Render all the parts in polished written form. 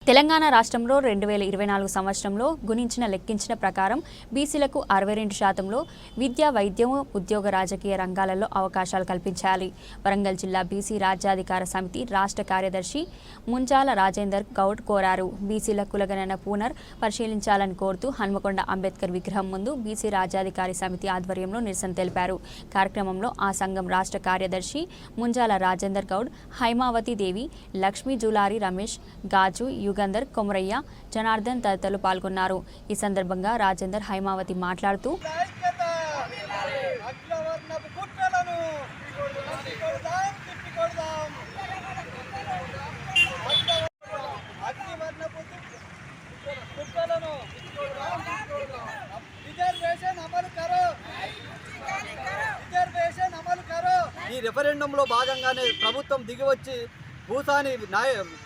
తెలంగాణ రాష్ట్రంలో 2024 సంవత్సరంలో గుణించిన లెక్కించిన ప్రకారం బీసీలకు 62% విద్య, వైద్యం, ఉద్యోగ, రాజకీయ రంగాలలో అవకాశాలు కల్పించాలి. వరంగల్ జిల్లా బీసీ రాజ్యాధికార సమితి రాష్ట్ర కార్యదర్శి ముంజాల రాజేందర్ గౌడ్ కోరారు. బీసీల కులగణన పునర్ పరిశీలించాలని కోరుతూ హన్మకొండ అంబేద్కర్ విగ్రహం ముందు బీసీ రాజ్యాధికారి సమితి ఆధ్వర్యంలో నిరసన తెలిపారు. కార్యక్రమంలో ఆ సంఘం రాష్ట్ర కార్యదర్శి ముంజాల రాజేందర్ గౌడ్, హైమావతి దేవి, లక్ష్మీ జులారి, రమేష్, గాజు, యుగంధర్, కొమరయ్య, జనార్దన్ తదితరులు పాల్గొన్నారు. ఈ సందర్భంగా రాజేందర్, హైమావతి మాట్లాడుతూ ఈ రెఫరెండంలో భాగంగానే ప్రభుత్వం దిగివచ్చి భూసాని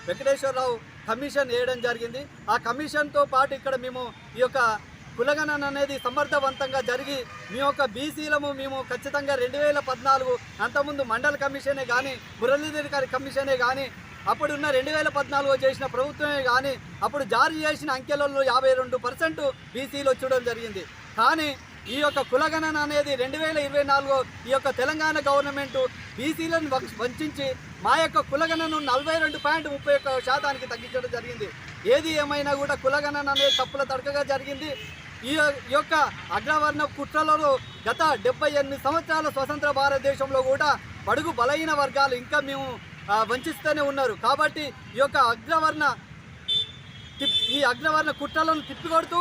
వెంకటేశ్వరరావు కమిషన్ వేయడం జరిగింది. ఆ కమిషన్తో పాటు ఇక్కడ మేము ఈ యొక్క కులగణన అనేది సమర్థవంతంగా జరిగి మీ యొక్క బీసీలము మేము ఖచ్చితంగా 2014 అంతకుముందు మండల కమిషనే కానీ, మురళీధర్ గారి కమిషనే కానీ, అప్పుడున్న 2014 చేసిన ప్రభుత్వమే కానీ అప్పుడు జారీ చేసిన అంకెలలో 52% బీసీలు వచ్చడం జరిగింది. కానీ ఈ యొక్క కులగణన అనేది 2024 ఈ యొక్క తెలంగాణ గవర్నమెంట్ బీసీలను వంచి మా యొక్క కులగణను 42.31% తగ్గించడం జరిగింది. ఏది ఏమైనా కూడా కులగణన అనేది తప్పుల తడకగా జరిగింది. ఈ యొక్క అగ్రవర్ణ కుట్రలలో గత 78 సంవత్సరాల స్వతంత్ర భారతదేశంలో కూడా బడుగు బలహీన వర్గాలు ఇంకా మేము వంచిస్తూనే ఉన్నారు. కాబట్టి ఈ యొక్క అగ్రవర్ణ కుట్రలను తిప్పికొడుతూ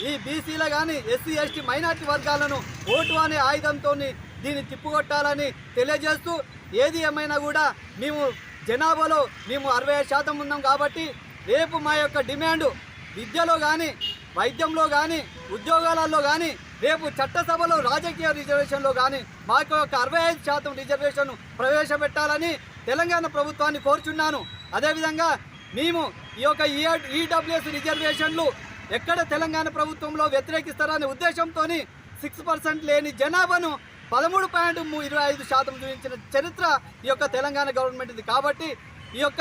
ఈ బీసీల కానీ ఎస్సీ ఎస్టీ మైనార్టీ వర్గాలను ఓటు అనే ఆయుధంతో దీన్ని తిప్పికొట్టాలని తెలియజేస్తూ, ఏది ఏమైనా కూడా మేము జనాభాలో మేము 65% ఉన్నాం. కాబట్టి రేపు మా యొక్క డిమాండ్ విద్యలో కానీ, వైద్యంలో కానీ, ఉద్యోగాలలో కానీ, రేపు చట్టసభలో రాజకీయ రిజర్వేషన్లో కానీ మాకు ఒక 65% రిజర్వేషన్ ప్రవేశపెట్టాలని తెలంగాణ ప్రభుత్వాన్ని కోరుచున్నాను. అదేవిధంగా మేము ఈ యొక్క ఈడబ్ల్యూఎస్ రిజర్వేషన్లు ఎక్కడ తెలంగాణ ప్రభుత్వంలో వ్యతిరేకిస్తారనే ఉద్దేశంతో 6% లేని జనాభాను 13.25% చూపించిన చరిత్ర ఈ యొక్క తెలంగాణ గవర్నమెంట్ది. కాబట్టి ఈ యొక్క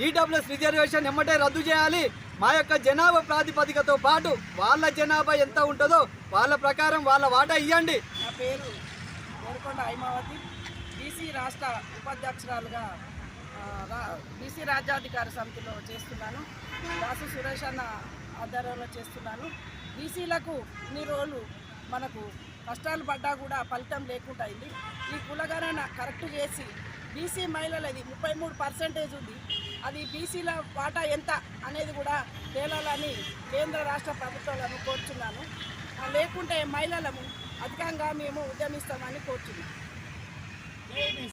ఈడబ్ల్యూఎస్ రిజర్వేషన్ ఎమ్మటే రద్దు చేయాలి. మా యొక్క జనాభా ప్రాతిపదికతో పాటు వాళ్ళ జనాభా ఎంత ఉంటుందో వాళ్ళ ప్రకారం వాళ్ళ వాటా ఇవ్వండి. నా పేరు కోరుకొండ హైమావతి, బీసీ రాష్ట్ర ఉపాధ్యక్షురాలుగా బీసీ రాజ్యాధికార సమితిలో చేస్తున్నాను. దాసు సురేష్ అన్న ఆధ్వర్యంలో చేస్తున్నాను. బీసీలకు ఇన్ని రోజులు మనకు కష్టాలు పడ్డా కూడా ఫలితం లేకుండా అయింది. ఈ కులగణన కరెక్ట్ చేసి బీసీ మహిళలది 33% ఉంది. అది బీసీల వాటా ఎంత అనేది కూడా తేలాలని కేంద్ర రాష్ట్ర ప్రభుత్వాలను కోరుచున్నాను. లేకుంటే మహిళలను అధికంగా మేము ఉద్యమిస్తామని కోరుచున్నాం.